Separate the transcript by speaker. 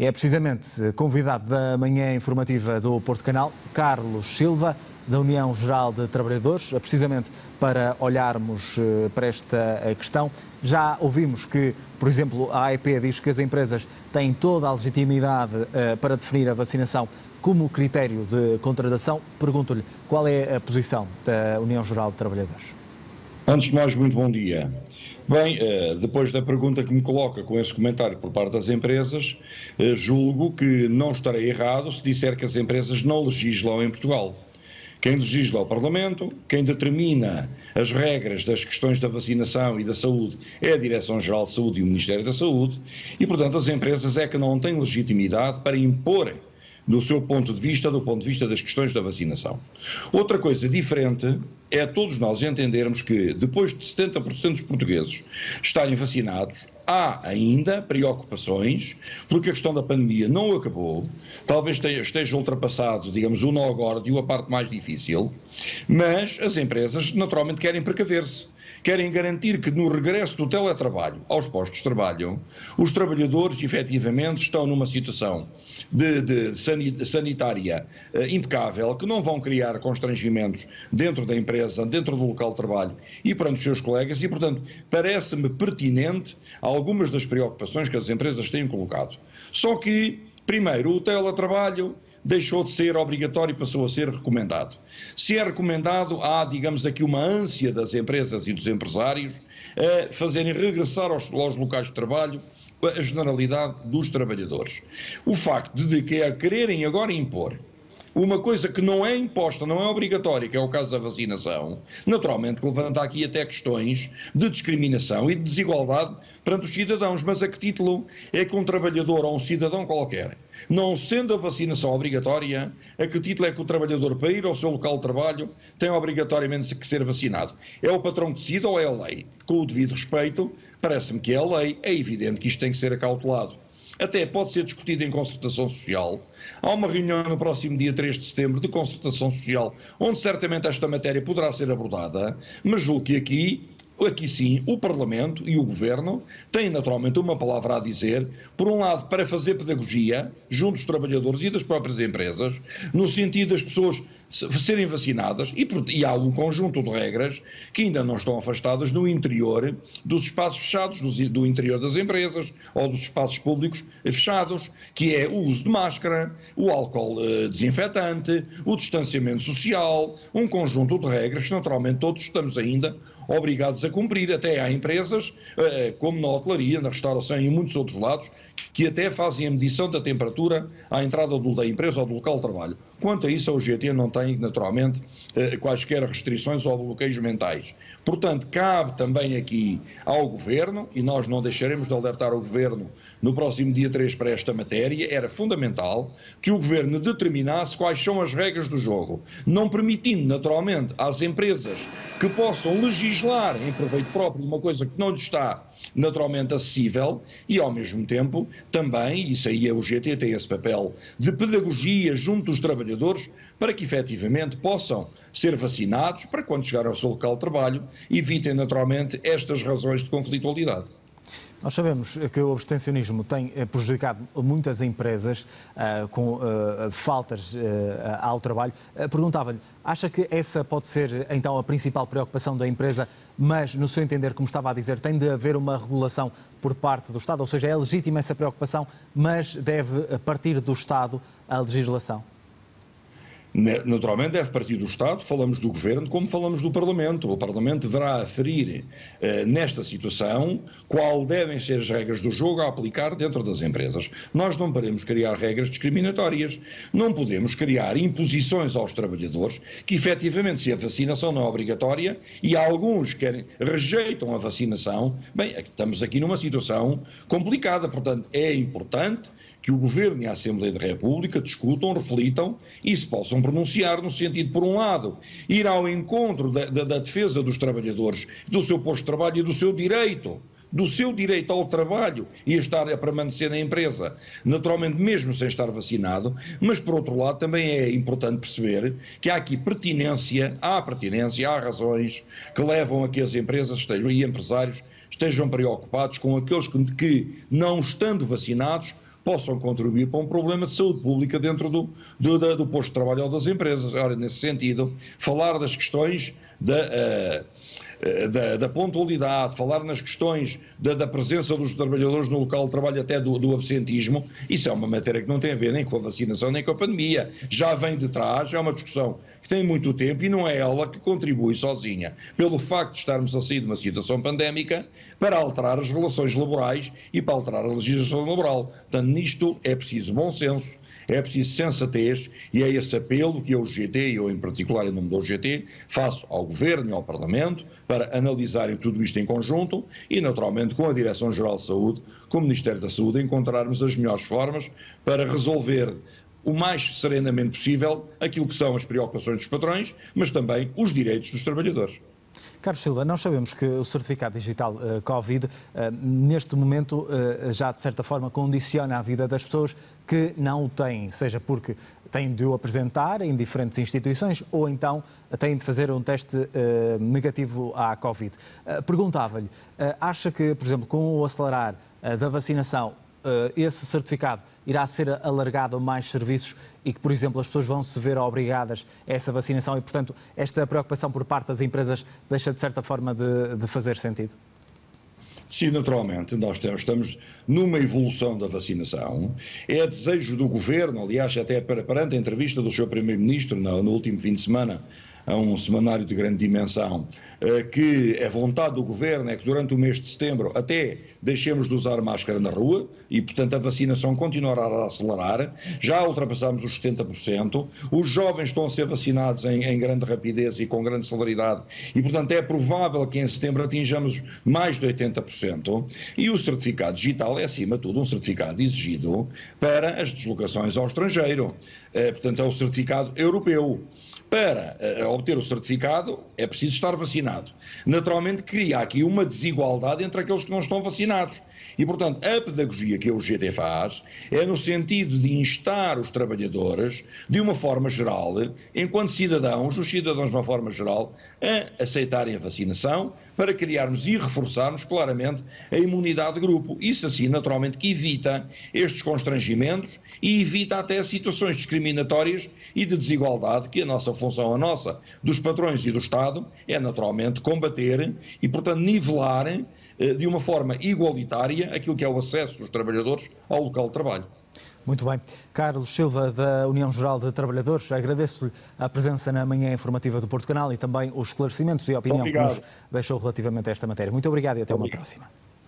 Speaker 1: E é precisamente convidado da manhã informativa do Porto Canal, Carlos Silva, da União Geral de Trabalhadores, precisamente para olharmos para esta questão. Já ouvimos que, por exemplo, a AEP diz que as empresas têm toda a legitimidade para definir a vacinação como critério de contratação. Pergunto-lhe qual é a posição da União Geral de Trabalhadores.
Speaker 2: Antes de mais, muito bom dia. Bem, depois da pergunta que me coloca com esse comentário por parte das empresas, julgo que não estarei errado se disser que as empresas não legislam em Portugal. Quem legisla é o Parlamento, quem determina as regras das questões da vacinação e da saúde é a Direção-Geral de Saúde e o Ministério da Saúde, e portanto as empresas é que não têm legitimidade para impor do seu ponto de vista, do ponto de vista das questões da vacinação. Outra coisa diferente é todos nós entendermos que depois de 70% dos portugueses estarem vacinados, há ainda preocupações, porque a questão da pandemia não acabou, talvez esteja ultrapassado, digamos, o nó górdio, a parte mais difícil, mas as empresas naturalmente querem precaver-se. Querem garantir que no regresso do teletrabalho aos postos de trabalho, os trabalhadores efetivamente estão numa situação sanitária impecável, que não vão criar constrangimentos dentro da empresa, dentro do local de trabalho e perante os seus colegas e, portanto, parece-me pertinente algumas das preocupações que as empresas têm colocado. Só que, primeiro, o teletrabalho deixou de ser obrigatório e passou a ser recomendado. Se é recomendado, há, digamos aqui, uma ânsia das empresas e dos empresários a fazerem regressar aos locais de trabalho a generalidade dos trabalhadores. O facto de quererem agora impor uma coisa que não é imposta, não é obrigatória, que é o caso da vacinação, naturalmente levanta aqui até questões de discriminação e de desigualdade perante os cidadãos. Mas a que título é que um trabalhador ou um cidadão qualquer, não sendo a vacinação obrigatória, a que título é que o trabalhador, para ir ao seu local de trabalho, tem obrigatoriamente que ser vacinado? É o patrão que decide ou é a lei? Com o devido respeito, parece-me que é a lei, é evidente que isto tem que ser acautelado. Até pode ser discutido em concertação social. Há uma reunião no próximo dia 3 de setembro de concertação social, onde certamente esta matéria poderá ser abordada, mas julgo que aqui sim, o Parlamento e o Governo têm naturalmente uma palavra a dizer, por um lado para fazer pedagogia junto dos trabalhadores e das próprias empresas, no sentido das pessoas serem vacinadas, e há um conjunto de regras que ainda não estão afastadas no interior dos espaços fechados, do interior das empresas ou dos espaços públicos fechados, que é o uso de máscara, o álcool desinfetante, o distanciamento social, um conjunto de regras que naturalmente todos estamos ainda obrigados a cumprir. Até há empresas, como na hotelaria, na restauração e em muitos outros lados, que até fazem a medição da temperatura à entrada da empresa ou do local de trabalho. Quanto a isso, a UGT não tem, naturalmente, quaisquer restrições ou bloqueios mentais. Portanto, cabe também aqui ao Governo, e nós não deixaremos de alertar o Governo no próximo dia 3 para esta matéria, era fundamental que o Governo determinasse quais são as regras do jogo, não permitindo, naturalmente, às empresas que possam legislar em proveito próprio uma coisa que não lhes está naturalmente acessível e, ao mesmo tempo, também, isso aí a UGT tem esse papel de pedagogia junto dos trabalhadores para que efetivamente possam ser vacinados para quando chegar ao seu local de trabalho evitem naturalmente estas razões de conflitualidade.
Speaker 1: Nós sabemos que o abstencionismo tem prejudicado muitas empresas com faltas ao trabalho. Perguntava-lhe, acha que essa pode ser então a principal preocupação da empresa, mas no seu entender, como estava a dizer, tem de haver uma regulação por parte do Estado, ou seja, é legítima essa preocupação, mas deve partir do Estado a legislação?
Speaker 2: Naturalmente deve partir do Estado, falamos do Governo como falamos do Parlamento. O Parlamento deverá aferir nesta situação qual devem ser as regras do jogo a aplicar dentro das empresas. Nós não podemos criar regras discriminatórias, não podemos criar imposições aos trabalhadores que efetivamente se a vacinação não é obrigatória e alguns rejeitam a vacinação, bem, estamos aqui numa situação complicada, portanto é importante que o Governo e a Assembleia da República discutam, reflitam e se possam pronunciar no sentido, por um lado, ir ao encontro da defesa dos trabalhadores, do seu posto de trabalho e do seu direito ao trabalho e a permanecer na empresa, naturalmente mesmo sem estar vacinado, mas por outro lado também é importante perceber que há aqui há razões que levam a que as empresas e empresários estejam preocupados com aqueles que não estando vacinados possam contribuir para um problema de saúde pública dentro do posto de trabalho ou das empresas. Ora, nesse sentido, falar das questões da pontualidade, falar nas questões da presença dos trabalhadores no local de trabalho, até do absentismo, isso é uma matéria que não tem a ver nem com a vacinação nem com a pandemia. Já vem de trás, é uma discussão que tem muito tempo e não é ela que contribui sozinha, pelo facto de estarmos a sair de uma situação pandémica, para alterar as relações laborais e para alterar a legislação laboral. Portanto, nisto é preciso bom senso, é preciso sensatez, e é esse apelo que eu, GT, e eu em particular em nome do GT, faço ao Governo e ao Parlamento para analisarem tudo isto em conjunto e, naturalmente, com a Direção-Geral de Saúde, com o Ministério da Saúde, encontrarmos as melhores formas para resolver o mais serenamente possível aquilo que são as preocupações dos patrões, mas também os direitos dos trabalhadores.
Speaker 1: Carlos Silva, nós sabemos que o certificado digital Covid, neste momento, já de certa forma condiciona a vida das pessoas que não o têm, seja porque têm de o apresentar em diferentes instituições ou então têm de fazer um teste negativo à Covid. Perguntava-lhe, acha que, por exemplo, com o acelerar da vacinação, esse certificado irá ser alargado a mais serviços e que, por exemplo, as pessoas vão se ver obrigadas a essa vacinação e, portanto, esta preocupação por parte das empresas deixa, de certa forma, de fazer sentido?
Speaker 2: Sim, naturalmente, nós estamos numa evolução da vacinação. É desejo do Governo, aliás, até perante a entrevista do Sr. Primeiro-Ministro no último fim de semana, a um semanário de grande dimensão, que a vontade do Governo é que durante o mês de setembro até deixemos de usar máscara na rua e, portanto, a vacinação continuará a acelerar. Já ultrapassámos os 70%, os jovens estão a ser vacinados em grande rapidez e com grande celeridade e, portanto, é provável que em setembro atinjamos mais de 80%, e o certificado digital é, acima de tudo, um certificado exigido para as deslocações ao estrangeiro. Portanto, é o certificado europeu. Para obter o certificado é preciso estar vacinado. Naturalmente cria aqui uma desigualdade entre aqueles que não estão vacinados. E, portanto, a pedagogia que a UGT faz é no sentido de instar os trabalhadores, de uma forma geral, enquanto cidadãos, os cidadãos de uma forma geral, a aceitarem a vacinação, para criarmos e reforçarmos claramente a imunidade de grupo. Isso assim, naturalmente, que evita estes constrangimentos e evita até situações discriminatórias e de desigualdade que a nossa função, a nossa, dos patrões e do Estado, é naturalmente combater e, portanto, nivelar de uma forma igualitária aquilo que é o acesso dos trabalhadores ao local de trabalho.
Speaker 1: Muito bem. Carlos Silva, da União Geral de Trabalhadores, agradeço-lhe a presença na manhã informativa do Porto Canal e também os esclarecimentos e a opinião que nos deixou relativamente a esta matéria. Muito obrigado e até uma próxima.